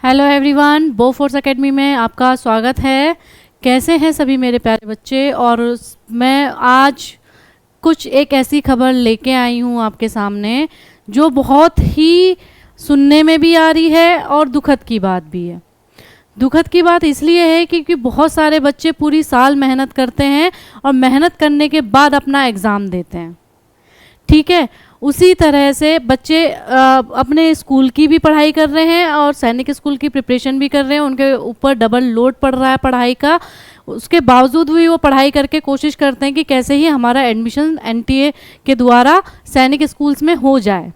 Hello everyone, Bofors academy में आपका स्वागत है। कैसे हैं सभी मेरे प्यारे बच्चे। और मैं आज कुछ एक ऐसी खबर लेके आई हूँ आपके सामने जो बहुत ही सुनने में भी आ रही है और दुखद की बात भी है। दुखद की बात इसलिए है क्योंकि बहुत सारे बच्चे पूरी साल मेहनत करते हैं और मेहनत करने के बाद अपना एग्ज़ाम देते हैं। ठीक है, उसी तरह से बच्चे अपने स्कूल की भी पढ़ाई कर रहे हैं और सैनिक स्कूल की प्रिपरेशन भी कर रहे हैं। उनके ऊपर डबल लोड पड़ रहा है पढ़ाई का। उसके बावजूद भी वो पढ़ाई करके कोशिश करते हैं कि कैसे ही हमारा एडमिशन एनटीए के द्वारा सैनिक स्कूल्स में हो जाए।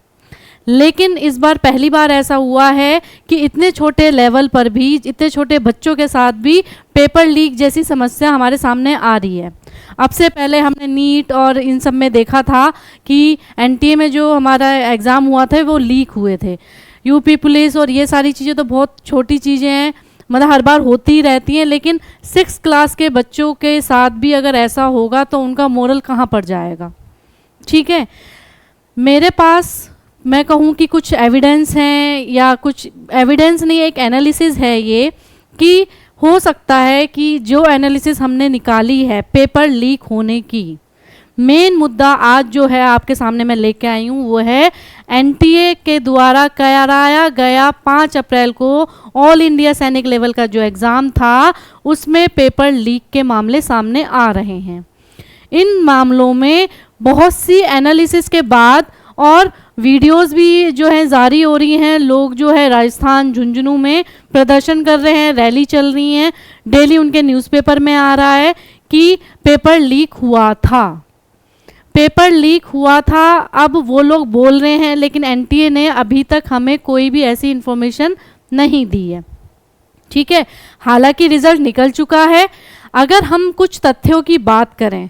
लेकिन इस बार पहली बार ऐसा हुआ है कि इतने छोटे लेवल पर भी, इतने छोटे बच्चों के साथ भी पेपर लीक जैसी समस्या हमारे सामने आ रही है। अब से पहले हमने नीट और इन सब में देखा था कि एनटीए में जो हमारा एग्ज़ाम हुआ था वो लीक हुए थे। यूपी पुलिस और ये सारी चीज़ें तो बहुत छोटी चीज़ें हैं, मतलब हर बार होती ही रहती हैं। लेकिन 6th क्लास के बच्चों के साथ भी अगर ऐसा होगा तो उनका मोरल कहाँ पर जाएगा। ठीक है, मेरे पास मैं कहूँ कि कुछ एविडेंस हैं, या कुछ एविडेंस नहीं, एक एनालिसिस है ये, कि हो सकता है कि जो एनालिसिस हमने निकाली है पेपर लीक होने की, मेन मुद्दा आज जो है आपके सामने मैं लेके आई हूँ वो है एनटीए के द्वारा कराया गया 5 अप्रैल को ऑल इंडिया सैनिक लेवल का जो एग्ज़ाम था उसमें पेपर लीक के मामले सामने आ रहे हैं। इन मामलों में बहुत सी एनालिसिस के बाद और वीडियोस भी जो हैं जारी हो रही हैं। लोग जो है राजस्थान झुंझुनू में प्रदर्शन कर रहे हैं, रैली चल रही हैं, डेली उनके न्यूज़पेपर में आ रहा है कि पेपर लीक हुआ था, पेपर लीक हुआ था। अब वो लोग बोल रहे हैं, लेकिन एनटीए ने अभी तक हमें कोई भी ऐसी इन्फॉर्मेशन नहीं दी है। ठीक है, हालांकि रिजल्ट निकल चुका है। अगर हम कुछ तथ्यों की बात करें,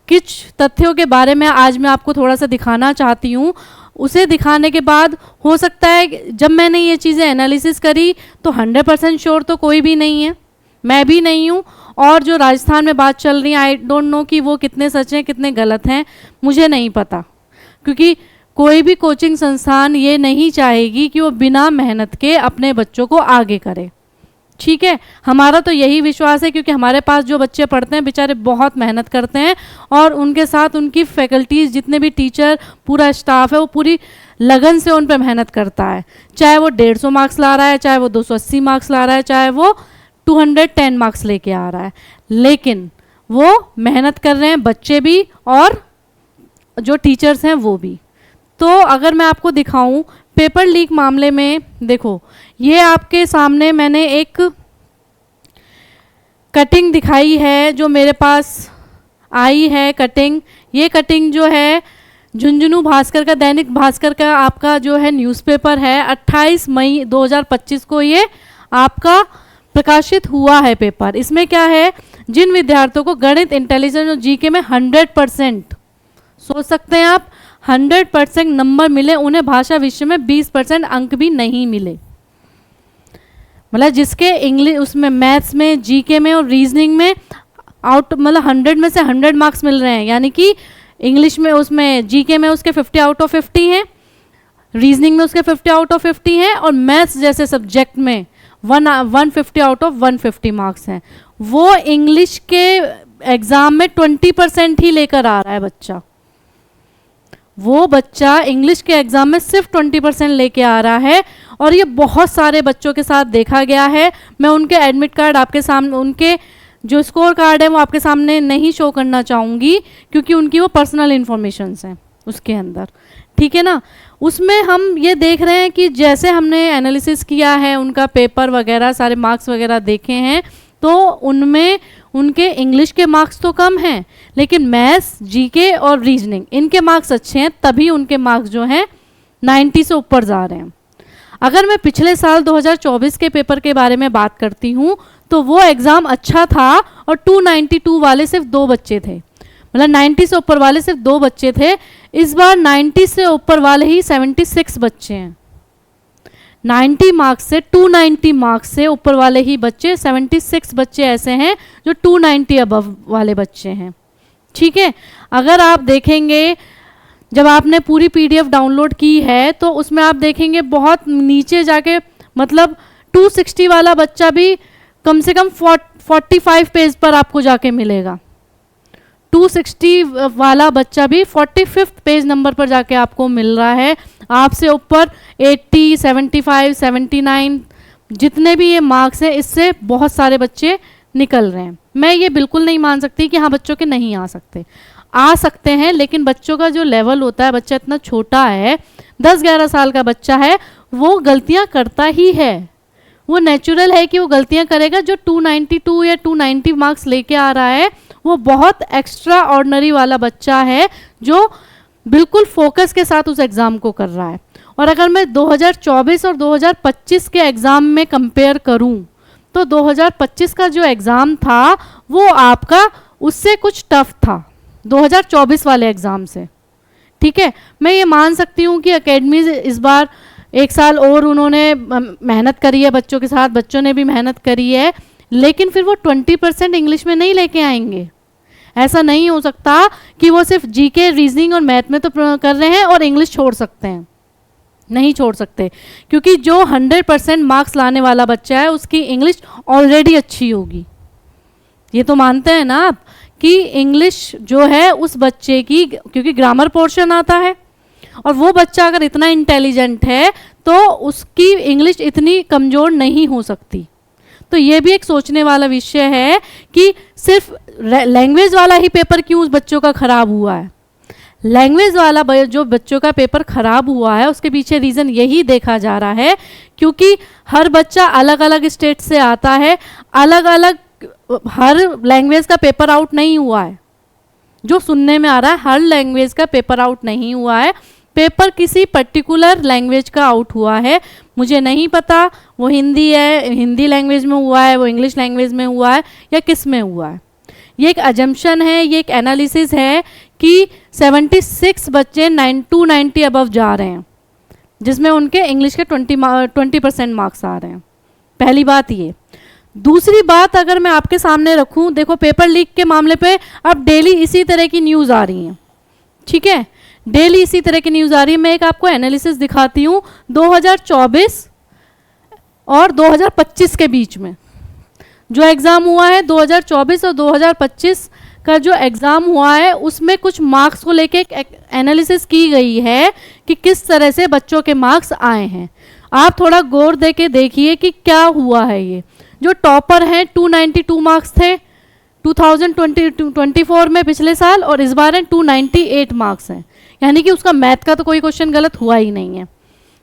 कुछ तथ्यों के बारे में आज मैं आपको थोड़ा सा दिखाना चाहती हूँ। उसे दिखाने के बाद हो सकता है, जब मैंने ये चीज़ें एनालिसिस करी तो 100% श्योर तो कोई भी नहीं है, मैं भी नहीं हूँ। और जो राजस्थान में बात चल रही है, आई डोंट नो कि वो कितने सच हैं कितने गलत हैं, मुझे नहीं पता। क्योंकि कोई भी कोचिंग संस्थान ये नहीं चाहेगी कि वो बिना मेहनत के अपने बच्चों को आगे करे। ठीक है, हमारा तो यही विश्वास है, क्योंकि हमारे पास जो बच्चे पढ़ते हैं बेचारे बहुत मेहनत करते हैं और उनके साथ उनकी फैकल्टीज़, जितने भी टीचर, पूरा स्टाफ है, वो पूरी लगन से उन पर मेहनत करता है। चाहे वो 150 मार्क्स ला रहा है, चाहे वो 280 मार्क्स ला रहा है, चाहे वो 210 मार्क्स लेके आ रहा है, लेकिन वो मेहनत कर रहे हैं, बच्चे भी और जो टीचर्स हैं वो भी। तो अगर मैं आपको दिखाऊं पेपर लीक मामले में, देखो ये आपके सामने मैंने एक कटिंग दिखाई है जो मेरे पास आई है कटिंग। ये कटिंग जो है झुंझुनू भास्कर का, दैनिक भास्कर का आपका जो है न्यूज़पेपर है, 28 मई 2025 को ये आपका प्रकाशित हुआ है पेपर। इसमें क्या है, जिन विद्यार्थियों को गणित, इंटेलिजेंस और जीके में 100%, सोच सकते हैं आप, 100% नंबर मिले, उन्हें भाषा विषय में 20% अंक भी नहीं मिले। मतलब जिसके इंग्लिश, उसमें मैथ्स में, जीके में और रीजनिंग में आउट, मतलब 100 में से 100 मार्क्स मिल रहे हैं। यानी कि इंग्लिश में, उसमें जीके में उसके 50 आउट ऑफ 50 हैं, रीजनिंग में उसके 50 आउट ऑफ 50 हैं, और मैथ्स जैसे सब्जेक्ट में 150 आउट ऑफ 150 मार्क्स हैं। वो इंग्लिश के एग्ज़ाम में 20% ही लेकर आ रहा है बच्चा। वो बच्चा इंग्लिश के एग्ज़ाम में सिर्फ 20% लेके आ रहा है। और ये बहुत सारे बच्चों के साथ देखा गया है। मैं उनके एडमिट कार्ड आपके सामने, उनके जो स्कोर कार्ड है वो आपके सामने नहीं शो करना चाहूँगी, क्योंकि उनकी वो पर्सनल इन्फॉर्मेशंस हैं उसके अंदर। ठीक है ना, उसमें हम ये देख रहे हैं कि जैसे हमने एनालिसिस किया है, उनका पेपर वगैरह, सारे मार्क्स वगैरह देखे हैं, तो उनमें उनके इंग्लिश के मार्क्स तो कम हैं, लेकिन मैथ्स, जीके और रीजनिंग, इनके मार्क्स अच्छे हैं, तभी उनके मार्क्स जो हैं 90 से ऊपर जा रहे हैं। अगर मैं पिछले साल 2024 के पेपर के बारे में बात करती हूँ तो वो एग्ज़ाम अच्छा था और 292 वाले सिर्फ 2 बच्चे थे, मतलब 90 से ऊपर वाले सिर्फ 2 बच्चे थे। इस बार 90 से ऊपर वाले ही 76 बच्चे हैं। 90 मार्क्स से, 290 मार्क्स से ऊपर वाले ही बच्चे, 76 बच्चे ऐसे हैं जो 290 अबव वाले बच्चे हैं। ठीक है, अगर आप देखेंगे, जब आपने पूरी PDF डाउनलोड की है तो उसमें आप देखेंगे बहुत नीचे जाके, मतलब 260 वाला बच्चा भी कम से कम 45 पेज पर आपको जाके मिलेगा। 260 वाला बच्चा भी 45 पेज नंबर पर जाके आपको मिल रहा है। आपसे ऊपर 80, 75, 79 जितने भी ये मार्क्स हैं, इससे बहुत सारे बच्चे निकल रहे हैं। मैं ये बिल्कुल नहीं मान सकती कि हाँ बच्चों के नहीं आ सकते, आ सकते हैं, लेकिन बच्चों का जो लेवल होता है, बच्चा इतना छोटा है, 10-11 साल का बच्चा है, वो गलतियां करता ही है। वो नेचुरल है कि वो गलतियां करेगा। जो 292 या 290 मार्क्स लेके आ रहा है वो बहुत एक्स्ट्रा ऑर्डिनरी वाला बच्चा है जो बिल्कुल फोकस के साथ उस एग्ज़ाम को कर रहा है। और अगर मैं 2024 और 2025 के एग्ज़ाम में कंपेयर करूं तो 2025 का जो एग्ज़ाम था वो आपका उससे कुछ टफ था 2024 वाले एग्ज़ाम से। ठीक है, मैं ये मान सकती हूँ कि एकेडमीज इस बार एक साल और उन्होंने मेहनत करी है बच्चों के साथ, बच्चों ने भी मेहनत करी है, लेकिन फिर वो 20% इंग्लिश में नहीं लेके आएंगे। ऐसा नहीं हो सकता कि वो सिर्फ जीके, रीजनिंग और मैथ में तो कर रहे हैं और इंग्लिश छोड़ सकते हैं। नहीं छोड़ सकते, क्योंकि जो 100% मार्क्स लाने वाला बच्चा है उसकी इंग्लिश ऑलरेडी अच्छी होगी। ये तो मानते हैं ना आप कि इंग्लिश जो है उस बच्चे की, क्योंकि ग्रामर पोर्शन आता है, और वो बच्चा अगर इतना इंटेलिजेंट है तो उसकी इंग्लिश इतनी कमज़ोर नहीं हो सकती। तो ये भी एक सोचने वाला विषय है कि सिर्फ लैंग्वेज वाला ही पेपर क्यों उस बच्चों का ख़राब हुआ है। लैंग्वेज वाला जो बच्चों का पेपर ख़राब हुआ है उसके पीछे रीज़न यही देखा जा रहा है क्योंकि हर बच्चा अलग अलग स्टेट से आता है, अलग अलग, हर लैंग्वेज का पेपर आउट नहीं हुआ है। जो सुनने में आ रहा है हर लैंग्वेज का पेपर आउट नहीं हुआ है, पेपर किसी पर्टिकुलर लैंग्वेज का आउट हुआ है। मुझे नहीं पता वो हिंदी है, हिंदी लैंग्वेज में हुआ है, वो इंग्लिश लैंग्वेज में हुआ है, या किस में हुआ है। ये एक अजम्पशन है, ये एक एनालिसिस है कि 76 बच्चे 290 अबव जा रहे हैं, जिसमें उनके इंग्लिश के 20% मार्क्स आ रहे हैं। पहली बात ये। दूसरी बात अगर मैं आपके सामने रखूं, देखो पेपर लीक के मामले पे अब डेली इसी तरह की न्यूज़ आ रही हैं। ठीक है, डेली इसी तरह की न्यूज़ आ रही है। मैं एक आपको एनालिसिस दिखाती हूँ 2024 और 2025 के बीच में जो एग्ज़ाम हुआ है। 2024 और 2025 का जो एग्ज़ाम हुआ है उसमें कुछ मार्क्स को लेके एक एनालिसिस की गई है कि किस तरह से बच्चों के मार्क्स आए हैं। आप थोड़ा गौर दे के देखिए कि क्या हुआ है। ये जो टॉपर हैं 292 मार्क्स थे 2024 में पिछले साल, और इस बार 298 मार्क्स हैं, यानी कि उसका मैथ का तो कोई क्वेश्चन गलत हुआ ही नहीं है,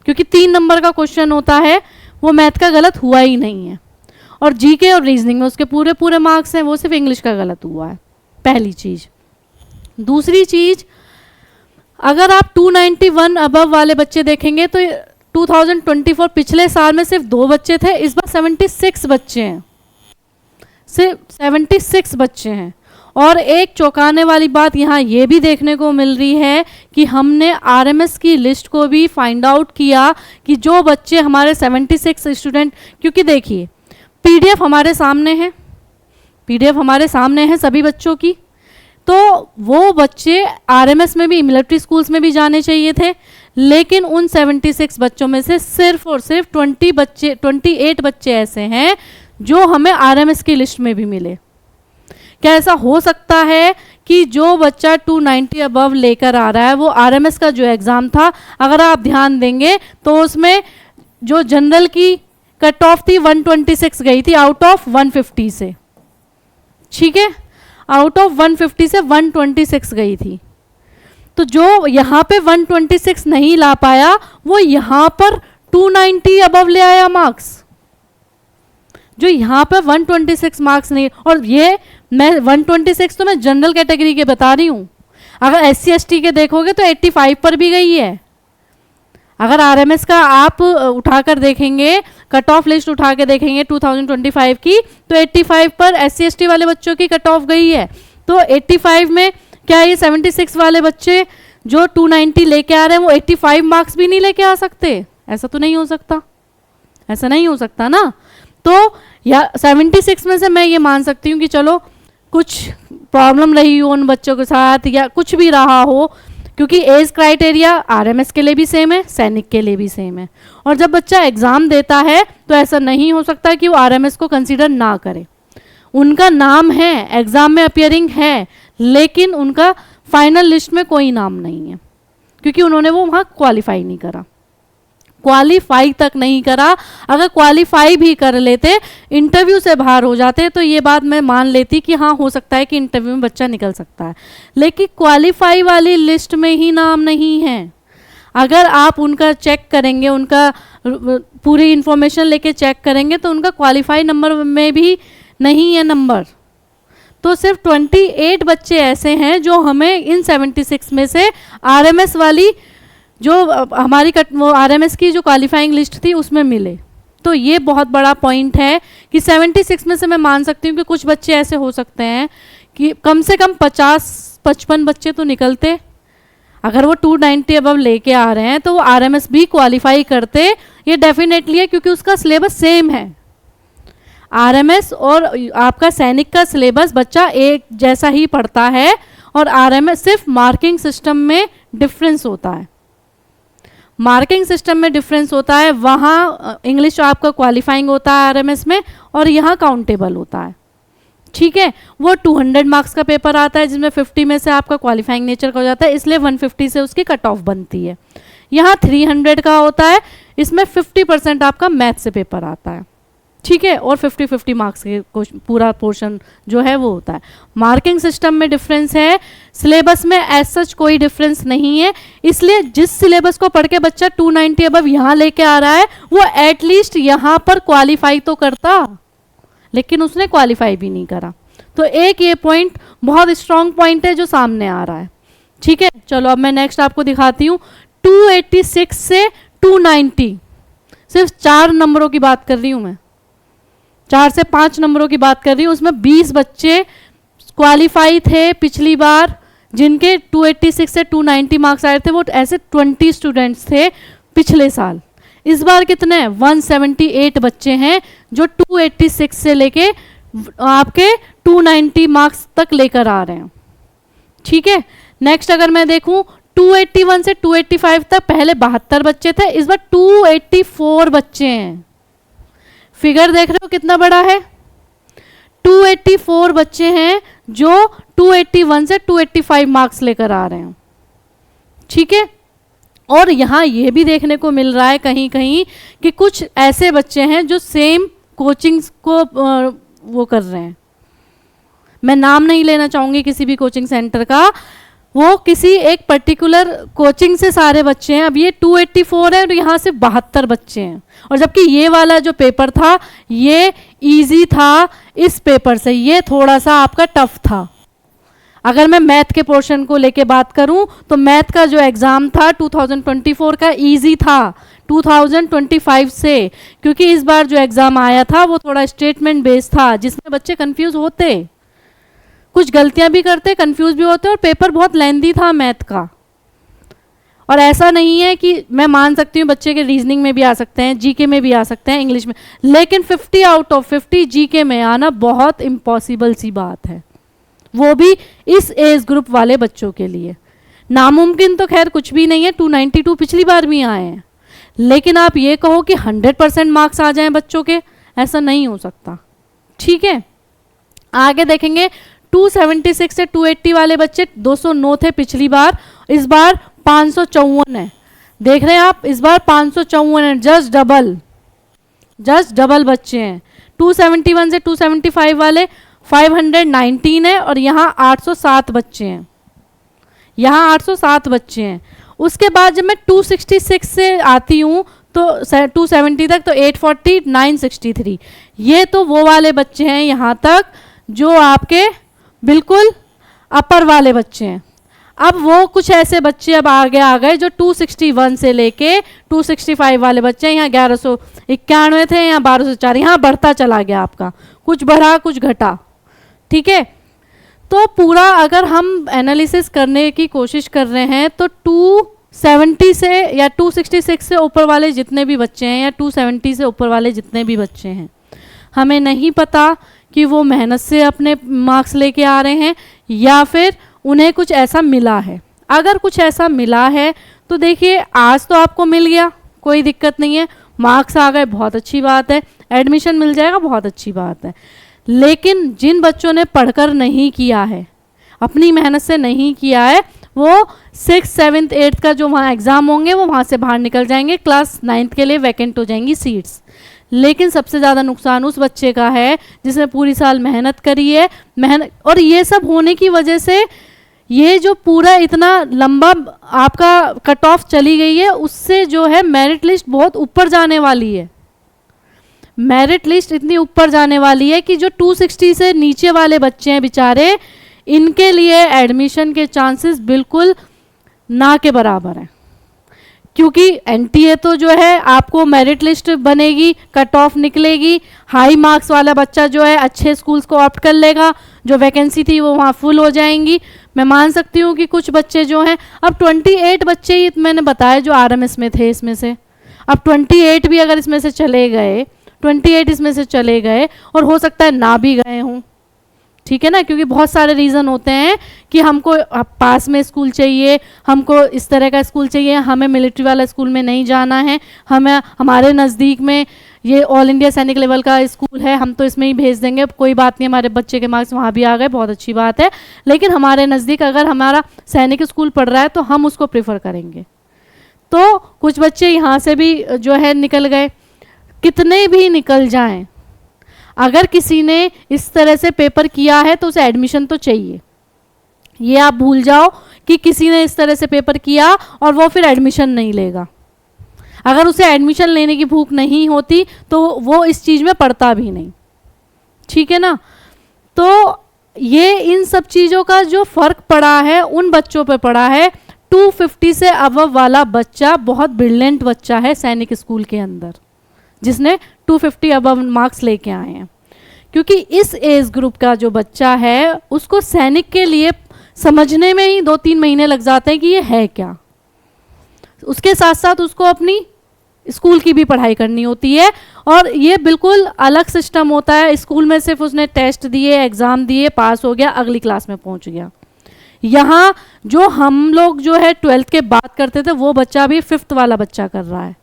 क्योंकि 3 नंबर का क्वेश्चन होता है, वो मैथ का गलत हुआ ही नहीं है। और जीके और रीजनिंग में उसके पूरे मार्क्स हैं, वो सिर्फ इंग्लिश का गलत हुआ है। पहली चीज़। दूसरी चीज़, अगर आप 291 अबव वाले बच्चे देखेंगे तो 2024 पिछले साल में सिर्फ 2 बच्चे थे, इस बार 76 बच्चे हैं, सिर्फ 76 बच्चे हैं। और एक चौंकाने वाली बात यहाँ ये भी देखने को मिल रही है कि हमने आरएमएस की लिस्ट को भी फाइंड आउट किया कि जो बच्चे हमारे 76 स्टूडेंट, क्योंकि देखिए पीडीएफ हमारे सामने है, पीडीएफ हमारे सामने है सभी बच्चों की, तो वो बच्चे आरएमएस में भी, मिलिट्री स्कूल्स में भी जाने चाहिए थे, लेकिन उन 76 बच्चों में से सिर्फ और सिर्फ 28 बच्चे ऐसे हैं जो हमें आरएमएस की लिस्ट में भी मिले। क्या ऐसा हो सकता है कि जो बच्चा 290 अबव लेकर आ रहा है वो आरएमएस का जो एग्ज़ाम था, अगर आप ध्यान देंगे तो उसमें जो जनरल की कट ऑफ थी 126 गई थी आउट ऑफ 150 से। ठीक है, आउट ऑफ 150 से 126 गई थी। तो जो यहाँ पे 126 नहीं ला पाया वो यहाँ पर 290 अबव ले आया मार्क्स, जो यहाँ पर 126 मार्क्स नहीं। और ये मैं 126 तो मैं जनरल कैटेगरी के बता रही हूँ, अगर SC ST के देखोगे तो 85 पर भी गई है। अगर आरएमएस का आप उठाकर देखेंगे, कट ऑफ लिस्ट उठा के देखेंगे 2025 की, तो 85 पर SC ST वाले बच्चों की कट ऑफ गई है। तो 85 में क्या ये 76 वाले बच्चे जो 290 लेके आ रहे हैं वो 85 मार्क्स भी नहीं लेके आ सकते? ऐसा तो नहीं हो सकता, ऐसा नहीं हो सकता ना। तो या 76 में से मैं ये मान सकती हूँ कि चलो कुछ प्रॉब्लम रही हो उन बच्चों के साथ या कुछ भी रहा हो, क्योंकि एज क्राइटेरिया आरएमएस के लिए भी सेम है, सैनिक के लिए भी सेम है। और जब बच्चा एग्ज़ाम देता है तो ऐसा नहीं हो सकता कि वो आरएमएस को कंसीडर ना करे। उनका नाम है, एग्ज़ाम में अपियरिंग है, लेकिन उनका फाइनल लिस्ट में कोई नाम नहीं है, क्योंकि उन्होंने वो वहाँ क्वालिफाई नहीं करा, क्वालिफाई तक नहीं करा। अगर क्वालिफाई भी कर लेते, इंटरव्यू से बाहर हो जाते, तो ये बात मैं मान लेती कि हाँ हो सकता है कि इंटरव्यू में बच्चा निकल सकता है, लेकिन क्वालिफाई वाली लिस्ट में ही नाम नहीं है। अगर आप उनका चेक करेंगे, उनका पूरी इंफॉर्मेशन लेके चेक करेंगे, तो उनका क्वालिफाई नंबर में भी नहीं है नंबर। तो सिर्फ 28 बच्चे ऐसे हैं जो हमें इन 76 में से आरएमएस वाली जो हमारी वो आरएमएस की जो क्वालिफाइंग लिस्ट थी उसमें मिले। तो ये बहुत बड़ा पॉइंट है कि 76 में से मैं मान सकती हूँ कि कुछ बच्चे ऐसे हो सकते हैं कि कम से कम 50-55 बच्चे तो निकलते। अगर वो 290 अबव लेके आ रहे हैं तो वो आरएमएस भी क्वालिफाई करते, ये डेफिनेटली है, क्योंकि उसका सिलेबस सेम है। आरएमएस और आपका सैनिक का सिलेबस बच्चा एक जैसा ही पढ़ता है, और आरएमएस सिर्फ मार्किंग सिस्टम में डिफरेंस होता है। मार्किंग सिस्टम में डिफरेंस होता है, वहाँ इंग्लिश आपका क्वालिफाइंग होता है आरएमएस में, और यहाँ काउंटेबल होता है। ठीक है, वो 200 मार्क्स का पेपर आता है, जिसमें 50 में से आपका क्वालिफाइंग नेचर का हो जाता है, इसलिए 150 से उसकी कट ऑफ बनती है। यहाँ 300 का होता है, इसमें 50% आपका मैथ से पेपर आता है। ठीक है, और 50-50 मार्क्स के पूरा पोर्शन जो है वो होता है। मार्किंग सिस्टम में डिफरेंस है, सिलेबस में एज सच कोई डिफरेंस नहीं है। इसलिए जिस सिलेबस को पढ़ के बच्चा 290 अबव यहाँ लेके आ रहा है, वो एटलीस्ट यहाँ पर क्वालिफाई तो करता, लेकिन उसने क्वालिफाई भी नहीं करा। तो एक ये पॉइंट बहुत स्ट्रॉन्ग पॉइंट है जो सामने आ रहा है। ठीक है, चलो अब मैं नेक्स्ट आपको दिखाती हूँ। 286 से 290, सिर्फ 4 नंबरों की बात कर रही हूँ मैं, 4 से 5 नंबरों की बात कर रही हूँ। उसमें 20 बच्चे क्वालिफाई थे पिछली बार, जिनके 286 से 290 मार्क्स आए थे। वो ऐसे 20 स्टूडेंट्स थे पिछले साल। इस बार कितने 178 बच्चे हैं जो 286 से लेके आपके 290 मार्क्स तक लेकर आ रहे हैं। ठीक है, नेक्स्ट अगर मैं देखूं 281 से 285 तक पहले 72 बच्चे थे, इस बार 284 बच्चे हैं। फिगर देख रहे हो कितना बड़ा है। 284 बच्चे हैं जो 281 से 285 मार्क्स लेकर आ रहे हैं। ठीक है, और यहाँ ये भी देखने को मिल रहा है कहीं कहीं कि कुछ ऐसे बच्चे हैं जो सेम कोचिंग्स को वो कर रहे हैं। मैं नाम नहीं लेना चाहूँगी किसी भी कोचिंग सेंटर का, वो किसी एक पर्टिकुलर कोचिंग से सारे बच्चे हैं। अब ये 284 है और यहाँ से 72 बच्चे हैं, और जबकि ये वाला जो पेपर था ये इजी था, इस पेपर से ये थोड़ा सा आपका टफ था। अगर मैं मैथ के पोर्शन को लेके बात करूं तो मैथ का जो एग्ज़ाम था 2024 का इजी था 2025 से, क्योंकि इस बार जो एग्ज़ाम आया था वो थोड़ा स्टेटमेंट बेस्ड था, जिसमें बच्चे कंफ्यूज होते, कुछ गलतियां भी करते, कंफ्यूज भी होते, और पेपर बहुत लेंथी था मैथ का। और ऐसा नहीं है कि मैं मान सकती हूँ बच्चे के रीजनिंग में भी आ सकते हैं, जीके में भी आ सकते हैं, इंग्लिश में, लेकिन 50 आउट ऑफ 50 जीके में आना बहुत इम्पॉसिबल सी बात है, वो भी इस एज ग्रुप वाले बच्चों के लिए। नामुमकिन तो खैर कुछ भी नहीं है, 292 पिछली बार भी आए हैं, लेकिन आप ये कहो कि 100% मार्क्स आ जाएं बच्चों के, ऐसा नहीं हो सकता। ठीक है, आगे देखेंगे 276 से 280 वाले बच्चे 209 थे पिछली बार, इस बार 554 है। देख रहे हैं आप, इस बार 554 है, जस्ट डबल बच्चे हैं। 271 से 275 वाले 519 है, और यहाँ 807 बच्चे हैं, यहाँ 807 बच्चे हैं। उसके बाद जब मैं 266 से आती हूँ तो 270 तक, तो 840, 963, ये तो वो वाले बच्चे हैं यहाँ तक जो आपके बिल्कुल अपर वाले बच्चे हैं। अब वो कुछ ऐसे बच्चे अब आगे आ गए जो 261 से लेके 265 वाले बच्चे हैं। यहाँ 1191 थे, यहाँ 1204, यहाँ बढ़ता चला गया आपका, कुछ बढ़ा कुछ घटा। ठीक है, तो पूरा अगर हम एनालिसिस करने की कोशिश कर रहे हैं तो 270 से या 266 से ऊपर वाले जितने भी बच्चे हैं, या 270 से ऊपर वाले जितने भी बच्चे हैं, हमें नहीं पता कि वो मेहनत से अपने मार्क्स लेके आ रहे हैं या फिर उन्हें कुछ ऐसा मिला है। अगर कुछ ऐसा मिला है तो देखिए आज तो आपको मिल गया, कोई दिक्कत नहीं है, मार्क्स आ गए, बहुत अच्छी बात है, एडमिशन मिल जाएगा, बहुत अच्छी बात है। लेकिन जिन बच्चों ने पढ़कर नहीं किया है, अपनी मेहनत से नहीं किया है, वो 6th 7th 8th का जो वहाँ एग्ज़ाम होंगे वो वहाँ से बाहर निकल जाएंगे, क्लास 9th के लिए वैकेंट हो जाएंगी सीट्स। लेकिन सबसे ज़्यादा नुकसान उस बच्चे का है जिसने पूरी साल मेहनत करी है, और ये सब होने की वजह से ये जो पूरा इतना लंबा आपका कट ऑफ चली गई है, उससे जो है मेरिट लिस्ट बहुत ऊपर जाने वाली है। मेरिट लिस्ट इतनी ऊपर जाने वाली है कि जो 260 से नीचे वाले बच्चे हैं बेचारे, इनके लिए एडमिशन के चांसेस बिल्कुल ना के बराबर हैं। क्योंकि एनटीए तो जो है आपको मेरिट लिस्ट बनेगी, कट ऑफ निकलेगी, हाई मार्क्स वाला बच्चा जो है अच्छे स्कूल्स को ऑप्ट कर लेगा, जो वैकेंसी थी वो वहाँ फुल हो जाएंगी। मैं मान सकती हूँ कि कुछ बच्चे जो हैं, अब 28 बच्चे ही मैंने बताया जो आरएमएस में थे, इसमें से अब 28 भी अगर इसमें से चले गए, 28 इसमें से चले गए, और हो सकता है ना भी गए हों, ठीक है ना, क्योंकि बहुत सारे रीज़न होते हैं कि हमको पास में स्कूल चाहिए, हमको इस तरह का स्कूल चाहिए, हमें मिलिट्री वाला स्कूल में नहीं जाना है, हमें हमारे नज़दीक में ये ऑल इंडिया सैनिक लेवल का स्कूल है, हम तो इसमें ही भेज देंगे, कोई बात नहीं, हमारे बच्चे के मार्क्स वहाँ भी आ गए, बहुत अच्छी बात है, लेकिन हमारे नज़दीक अगर हमारा सैनिक स्कूल पढ़ रहा है तो हम उसको प्रेफर करेंगे। तो कुछ बच्चे यहाँ से भी जो है निकल गए। कितने भी निकल जाएं, अगर किसी ने इस तरह से पेपर किया है तो उसे एडमिशन तो चाहिए। ये आप भूल जाओ कि किसी ने इस तरह से पेपर किया और वो फिर एडमिशन नहीं लेगा। अगर उसे एडमिशन लेने की भूख नहीं होती तो वो इस चीज़ में पढ़ता भी नहीं, ठीक है ना। तो ये इन सब चीज़ों का जो फ़र्क पड़ा है उन बच्चों पे पड़ा है। 250 से अबव वाला बच्चा बहुत ब्रिलियंट बच्चा है सैनिक स्कूल के अंदर, जिसने 250 अबव मार्क्स लेके आए हैं, क्योंकि इस एज ग्रुप का जो बच्चा है उसको सैनिक के लिए समझने में ही 2-3 महीने लग जाते हैं कि ये है क्या। उसके साथ साथ उसको अपनी स्कूल की भी पढ़ाई करनी होती है, और ये बिल्कुल अलग सिस्टम होता है। स्कूल में सिर्फ उसने टेस्ट दिए, एग्ज़ाम दिए, पास हो गया, अगली क्लास में पहुंच गया। यहाँ जो हम लोग जो है 12th के बाद करते थे वो बच्चा भी 5th वाला बच्चा कर रहा है,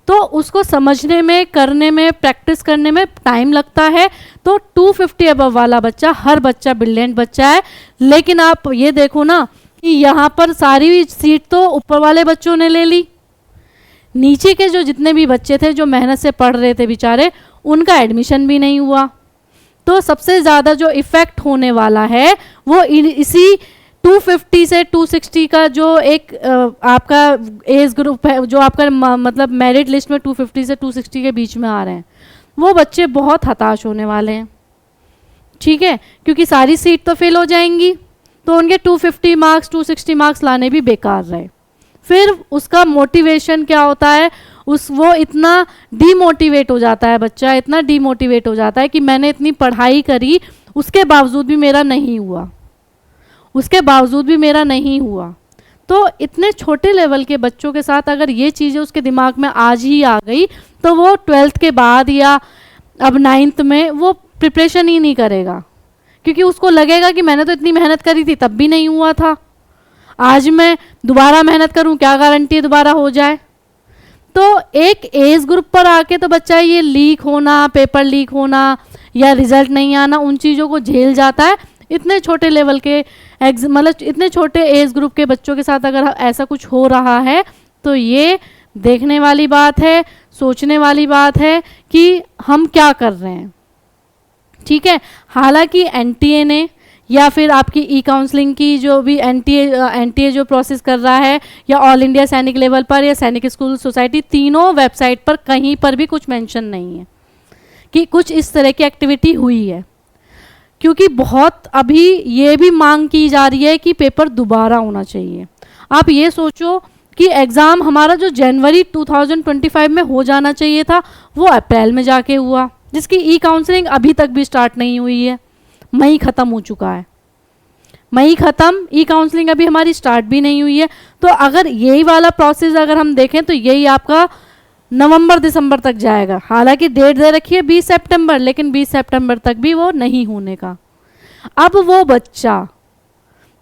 तो उसको समझने में, करने में, प्रैक्टिस करने में टाइम लगता है। तो 250 अबव वाला बच्चा, हर बच्चा ब्रिलियंट बच्चा है। लेकिन आप ये देखो ना कि यहाँ पर सारी सीट तो ऊपर वाले बच्चों ने ले ली, नीचे के जो जितने भी बच्चे थे जो मेहनत से पढ़ रहे थे बेचारे, उनका एडमिशन भी नहीं हुआ। तो सबसे ज़्यादा जो इफ़ेक्ट होने वाला है वो इसी 250 से 260 का जो एक आपका एज ग्रुप है, जो आपका मतलब मेरिट लिस्ट में 250 से 260 के बीच में आ रहे हैं, वो बच्चे बहुत हताश होने वाले हैं, ठीक है, क्योंकि सारी सीट तो फेल हो जाएंगी, तो उनके 250 मार्क्स 260 मार्क्स लाने भी बेकार रहे। फिर उसका मोटिवेशन क्या होता है, वो इतना डीमोटिवेट हो जाता है, बच्चा इतना डीमोटिवेट हो जाता है कि मैंने इतनी पढ़ाई करी, उसके बावजूद भी मेरा नहीं हुआ, उसके बावजूद भी मेरा नहीं हुआ। तो इतने छोटे लेवल के बच्चों के साथ अगर ये चीज़ें उसके दिमाग में आज ही आ गई तो वो 12th के बाद या अब 9th में वो प्रिपरेशन ही नहीं करेगा, क्योंकि उसको लगेगा कि मैंने तो इतनी मेहनत करी थी तब भी नहीं हुआ था, आज मैं दोबारा मेहनत करूं, क्या गारंटी है दोबारा हो जाए। तो एक एज ग्रुप पर आके तो बच्चा ये लीक होना, पेपर लीक होना या रिजल्ट नहीं आना, उन चीज़ों को झेल जाता है। इतने छोटे लेवल के मतलब इतने छोटे एज ग्रुप के बच्चों के साथ अगर ऐसा कुछ हो रहा है तो ये देखने वाली बात है, सोचने वाली बात है कि हम क्या कर रहे हैं, ठीक है। हालांकि एनटीए ने या फिर आपकी ई काउंसलिंग की जो भी एनटीए जो प्रोसेस कर रहा है, या ऑल इंडिया सैनिक लेवल पर या सैनिक स्कूल सोसाइटी, तीनों वेबसाइट पर कहीं पर भी कुछ मेंशन नहीं है कि कुछ इस तरह की एक्टिविटी हुई है, क्योंकि बहुत अभी ये भी मांग की जा रही है कि पेपर दोबारा होना चाहिए। आप ये सोचो कि एग्ज़ाम हमारा जो जनवरी 2025 में हो जाना चाहिए था वो अप्रैल में जाके हुआ, जिसकी ई काउंसलिंग अभी तक भी स्टार्ट नहीं हुई है। मई ख़त्म हो चुका है, मई ख़त्म, ई काउंसलिंग अभी हमारी स्टार्ट भी नहीं हुई है। तो अगर यही वाला प्रोसेस अगर हम देखें तो यही आपका नवंबर दिसंबर तक जाएगा। हालांकि डेट दे रखी है 20 सितंबर, लेकिन 20 सितंबर तक भी वो नहीं होने का। अब वो बच्चा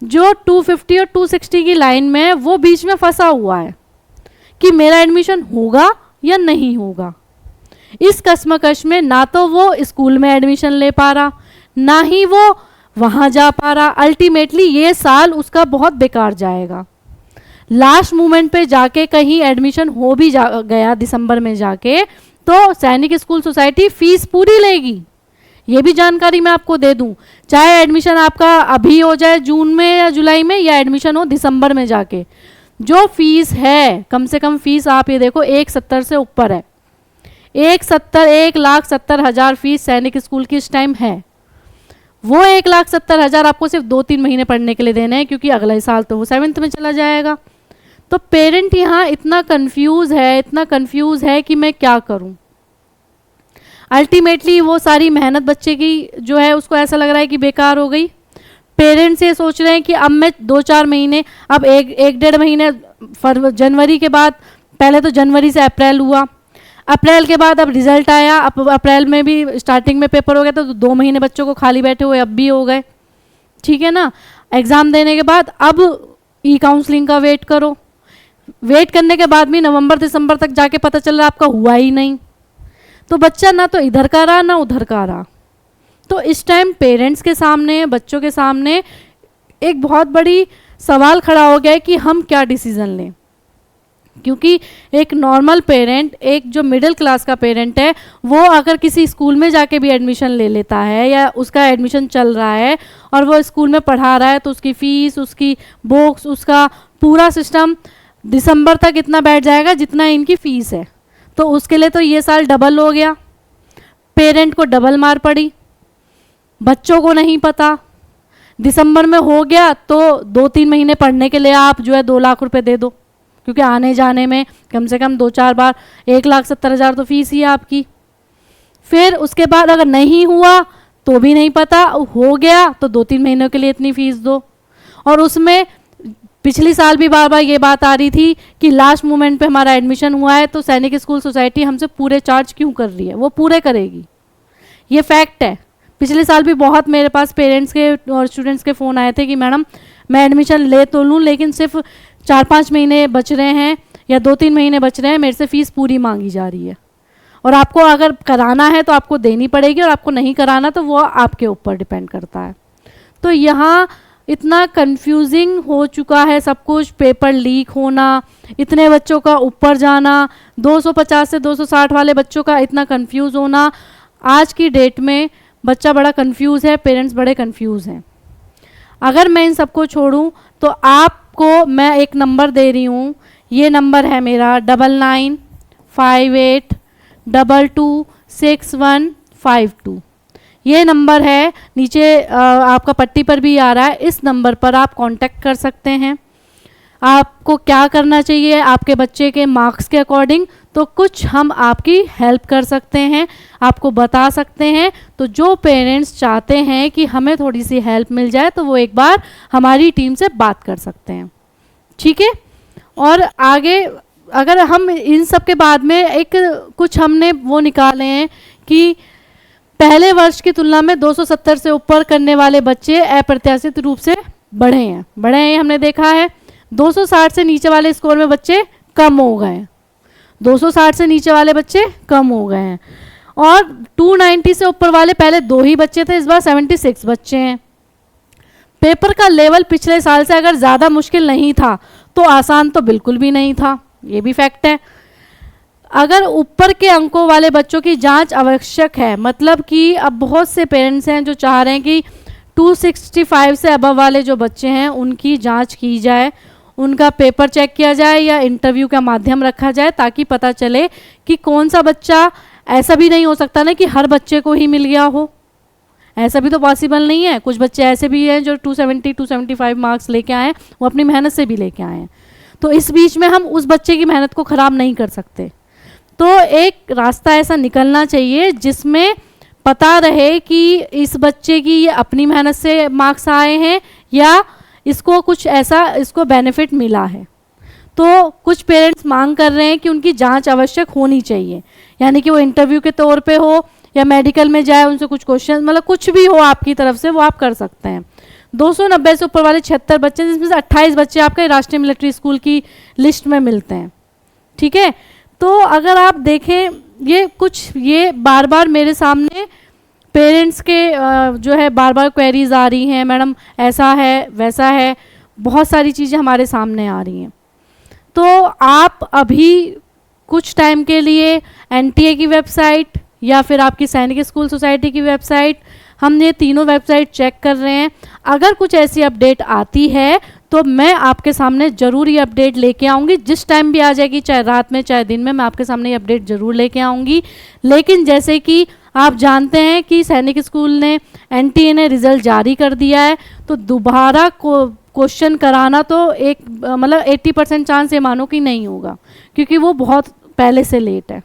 जो 250 और 260 की लाइन में वो बीच में फंसा हुआ है कि मेरा एडमिशन होगा या नहीं होगा। इस कश्मकश में ना तो वो स्कूल में एडमिशन ले पा रहा, ना ही वो वहाँ जा पा रहा। अल्टीमेटली ये साल उसका बहुत बेकार जाएगा। लास्ट मोमेंट पे जाके कहीं एडमिशन हो भी गया दिसंबर में जाके, तो सैनिक स्कूल सोसाइटी फीस पूरी लेगी। ये भी जानकारी मैं आपको दे दूं, चाहे एडमिशन आपका अभी हो जाए जून में या जुलाई में, या एडमिशन हो दिसंबर में जाके, जो फीस है, कम से कम फीस आप ये देखो 170 से ऊपर है। 1,70,000 फीस सैनिक स्कूल की इस टाइम है। वो 1,70,000 आपको सिर्फ 2-3 महीने पढ़ने के लिए देने हैं, क्योंकि अगले साल तो वो 7th में चला जाएगा। तो पेरेंट यहाँ इतना कंफ्यूज है कि मैं क्या करूँ। अल्टीमेटली वो सारी मेहनत बच्चे की जो है उसको ऐसा लग रहा है कि बेकार हो गई। पेरेंट्स ये सोच रहे हैं कि अब मैं 2-4 महीने, अब एक 1.5 महीने जनवरी के बाद, पहले तो जनवरी से अप्रैल हुआ, अप्रैल के बाद अब रिजल्ट आया, अब अप्रैल में भी स्टार्टिंग में पेपर हो गया था, तो 2 महीने बच्चों को खाली बैठे हुए अब भी हो गए, ठीक है ना। एग्ज़ाम देने के बाद अब ई काउंसलिंग का वेट करो। वेट करने के बाद भी नवंबर दिसंबर तक जाके पता चल रहा आपका हुआ ही नहीं। तो बच्चा ना तो इधर का रहा ना उधर का रहा। तो इस टाइम पेरेंट्स के सामने, बच्चों के सामने एक बहुत बड़ी सवाल खड़ा हो गया है कि हम क्या डिसीज़न लें। क्योंकि एक नॉर्मल पेरेंट, एक जो मिडिल क्लास का पेरेंट है, वो अगर किसी स्कूल में जाके भी एडमिशन ले लेता है या उसका एडमिशन चल रहा है और वो स्कूल में पढ़ा रहा है, तो उसकी फ़ीस, उसकी बुक्स, उसका पूरा सिस्टम दिसंबर तक इतना बैठ जाएगा जितना इनकी फ़ीस है। तो उसके लिए तो ये साल डबल हो गया, पेरेंट को डबल मार पड़ी। बच्चों को नहीं पता, दिसंबर में हो गया तो 2-3 महीने पढ़ने के लिए आप जो है 2 लाख रुपए दे दो, क्योंकि आने जाने में कम से कम 2-4 बार 1,70,000 तो फीस ही है आपकी। फिर उसके बाद अगर नहीं हुआ तो भी नहीं पता, हो गया तो 2-3 महीनों के लिए इतनी फीस दो। और उसमें पिछली साल भी बार बार ये बात आ रही थी कि लास्ट मोमेंट पे हमारा एडमिशन हुआ है तो सैनिक स्कूल सोसाइटी हमसे पूरे चार्ज क्यों कर रही है। वो पूरे करेगी, ये फैक्ट है। पिछले साल भी बहुत मेरे पास पेरेंट्स के और स्टूडेंट्स के फ़ोन आए थे कि मैडम मैं एडमिशन ले तो लूँ, लेकिन सिर्फ 4-5 महीने बच रहे हैं या 2-3 महीने बच रहे हैं, मेरे से फ़ीस पूरी मांगी जा रही है। और आपको अगर कराना है तो आपको देनी पड़ेगी, और आपको नहीं कराना तो वो आपके ऊपर डिपेंड करता है। तो यहाँ इतना कंफ्यूजिंग हो चुका है सब कुछ। पेपर लीक होना, इतने बच्चों का ऊपर जाना, 250 से 260 वाले बच्चों का इतना कंफ्यूज होना। आज की डेट में बच्चा बड़ा कंफ्यूज है, पेरेंट्स बड़े कंफ्यूज हैं। अगर मैं इन सबको छोड़ूं तो आपको मैं एक नंबर दे रही हूँ, ये नंबर है मेरा 9958226152। ये नंबर है, नीचे आपका पट्टी पर भी आ रहा है। इस नंबर पर आप कांटेक्ट कर सकते हैं। आपको क्या करना चाहिए आपके बच्चे के मार्क्स के अकॉर्डिंग, तो कुछ हम आपकी हेल्प कर सकते हैं, आपको बता सकते हैं। तो जो पेरेंट्स चाहते हैं कि हमें थोड़ी सी हेल्प मिल जाए तो वो एक बार हमारी टीम से बात कर सकते हैं, ठीक है। और आगे अगर हम इन सब के बाद में एक कुछ हमने वो निकाले हैं कि पहले वर्ष की तुलना में 270 से ऊपर करने वाले बच्चे अप्रत्याशित रूप से बढ़े हैं हमने देखा है। 260 से नीचे वाले स्कोर में बच्चे कम हो गए हैं, 260 से नीचे वाले बच्चे कम हो गए हैं। और 290 से ऊपर वाले पहले 2 ही बच्चे थे, इस बार 76 बच्चे हैं। पेपर का लेवल पिछले साल से अगर ज़्यादा मुश्किल नहीं था तो आसान तो बिल्कुल भी नहीं था, ये भी फैक्ट है। अगर ऊपर के अंकों वाले बच्चों की जांच आवश्यक है, मतलब कि अब बहुत से पेरेंट्स हैं जो चाह रहे हैं कि 265 से अबव वाले जो बच्चे हैं उनकी जांच की जाए, उनका पेपर चेक किया जाए या इंटरव्यू का माध्यम रखा जाए, ताकि पता चले कि कौन सा बच्चा, ऐसा भी नहीं हो सकता ना कि हर बच्चे को ही मिल गया हो, ऐसा भी तो पॉसिबल नहीं है। कुछ बच्चे ऐसे भी हैं जो 270-275 मार्क्स लेके आए हैं, वो अपनी मेहनत से भी लेके आए हैं। तो इस बीच में हम उस बच्चे की मेहनत को ख़राब नहीं कर सकते। तो एक रास्ता ऐसा निकलना चाहिए जिसमें पता रहे कि इस बच्चे की ये अपनी मेहनत से मार्क्स आए हैं या इसको कुछ ऐसा इसको बेनिफिट मिला है। तो कुछ पेरेंट्स मांग कर रहे हैं कि उनकी जांच आवश्यक होनी चाहिए, यानी कि वो इंटरव्यू के तौर पे हो या मेडिकल में जाए, उनसे कुछ क्वेश्चन, मतलब कुछ भी हो आपकी तरफ से वो आप कर सकते हैं। 290 से ऊपर वाले 76 बच्चे, जिसमें से 28 बच्चे आपके राष्ट्रीय मिलिट्री स्कूल की लिस्ट में मिलते हैं। ठीक है, तो अगर आप देखें ये बार बार मेरे सामने पेरेंट्स के जो है बार बार क्वेरीज आ रही हैं, मैडम ऐसा है वैसा है, बहुत सारी चीज़ें हमारे सामने आ रही हैं। तो आप अभी कुछ टाइम के लिए एनटीए की वेबसाइट या फिर आपकी सैनिक स्कूल सोसाइटी की वेबसाइट, हम ये तीनों वेबसाइट चेक कर रहे हैं। अगर कुछ ऐसी अपडेट आती है तो मैं आपके सामने ज़रूर ये अपडेट लेके आऊँगी, जिस टाइम भी आ जाएगी, चाहे रात में चाहे दिन में, मैं आपके सामने ये अपडेट ज़रूर लेके आऊँगी। लेकिन जैसे कि आप जानते हैं कि सैनिक स्कूल ने एनटीए ने रिज़ल्ट जारी कर दिया है, तो दोबारा क्वेश्चन कराना तो एक मतलब 80% चांस ये मानो कि नहीं होगा, क्योंकि वो बहुत पहले से लेट है।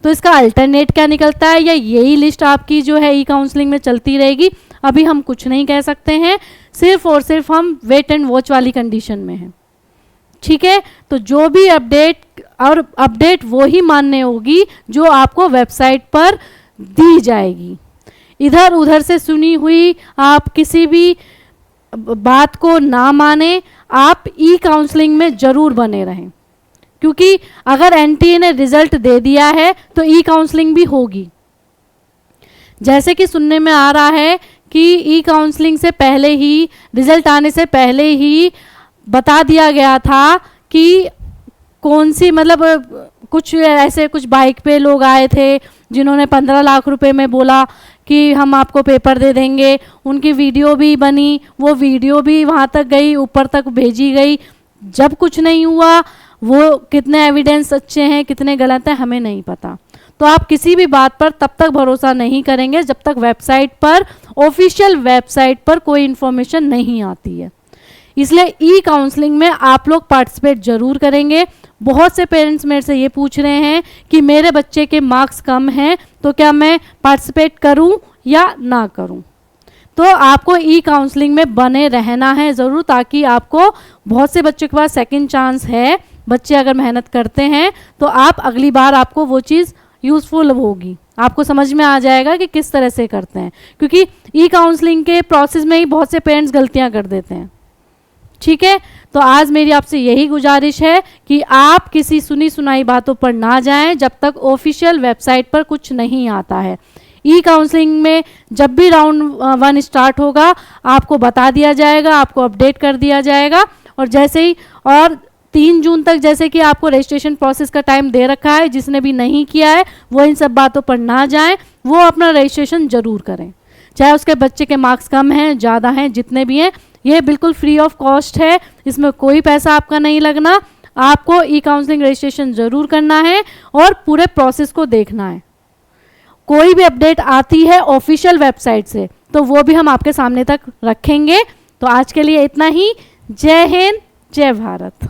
तो इसका अल्टरनेट क्या निकलता है, या यही लिस्ट आपकी जो है ई काउंसलिंग में चलती रहेगी, अभी हम कुछ नहीं कह सकते हैं। सिर्फ और सिर्फ हम वेट एंड वॉच वाली कंडीशन में हैं। ठीक है, तो जो भी अपडेट वो ही मान्य होगी जो आपको वेबसाइट पर दी जाएगी। इधर उधर से सुनी हुई आप किसी भी बात को ना माने, आप ई काउंसलिंग में ज़रूर बने रहें, क्योंकि अगर एनटीए ने रिजल्ट दे दिया है तो ई काउंसलिंग भी होगी। जैसे कि सुनने में आ रहा है कि ई काउंसलिंग से पहले ही, रिजल्ट आने से पहले ही बता दिया गया था कि कौन सी, मतलब कुछ बाइक पे लोग आए थे जिन्होंने 15 लाख रुपए में बोला कि हम आपको पेपर दे देंगे। उनकी वीडियो भी बनी, वो वीडियो भी वहाँ तक गई, ऊपर तक भेजी गई। जब कुछ नहीं हुआ, वो कितने एविडेंस अच्छे हैं कितने गलत हैं हमें नहीं पता। तो आप किसी भी बात पर तब तक भरोसा नहीं करेंगे जब तक वेबसाइट पर, ऑफिशियल वेबसाइट पर कोई इन्फॉर्मेशन नहीं आती है। इसलिए ई काउंसलिंग में आप लोग पार्टिसिपेट जरूर करेंगे। बहुत से पेरेंट्स मेरे से ये पूछ रहे हैं कि मेरे बच्चे के मार्क्स कम हैं तो क्या मैं पार्टिसिपेट करूं या ना करूं। तो आपको ई काउंसलिंग में बने रहना है ज़रूर, ताकि आपको, बहुत से बच्चों के पास सेकंड चांस है, बच्चे अगर मेहनत करते हैं तो आप अगली बार आपको वो चीज़ यूज़फुल होगी, आपको समझ में आ जाएगा कि किस तरह से करते हैं, क्योंकि ई काउंसलिंग के प्रोसेस में ही बहुत से पेरेंट्स गलतियां कर देते हैं। ठीक है, तो आज मेरी आपसे यही गुजारिश है कि आप किसी सुनी सुनाई बातों पर ना जाएं जब तक ऑफिशियल वेबसाइट पर कुछ नहीं आता है। ई काउंसलिंग में जब भी राउंड 1 स्टार्ट होगा आपको बता दिया जाएगा, आपको अपडेट कर दिया जाएगा। और जैसे ही, और 3 जून तक जैसे कि आपको रजिस्ट्रेशन प्रोसेस का टाइम दे रखा है, जिसने भी नहीं किया है वो इन सब बातों पर ना जाएं, वो अपना रजिस्ट्रेशन ज़रूर करें। चाहे उसके बच्चे के मार्क्स कम हैं ज़्यादा हैं, जितने भी हैं, ये बिल्कुल फ्री ऑफ कॉस्ट है, इसमें कोई पैसा आपका नहीं लगना। आपको ई काउंसलिंग रजिस्ट्रेशन ज़रूर करना है और पूरे प्रोसेस को देखना है। कोई भी अपडेट आती है ऑफिशियल वेबसाइट से तो वो भी हम आपके सामने तक रखेंगे। तो आज के लिए इतना ही। जय हिंद, जय भारत।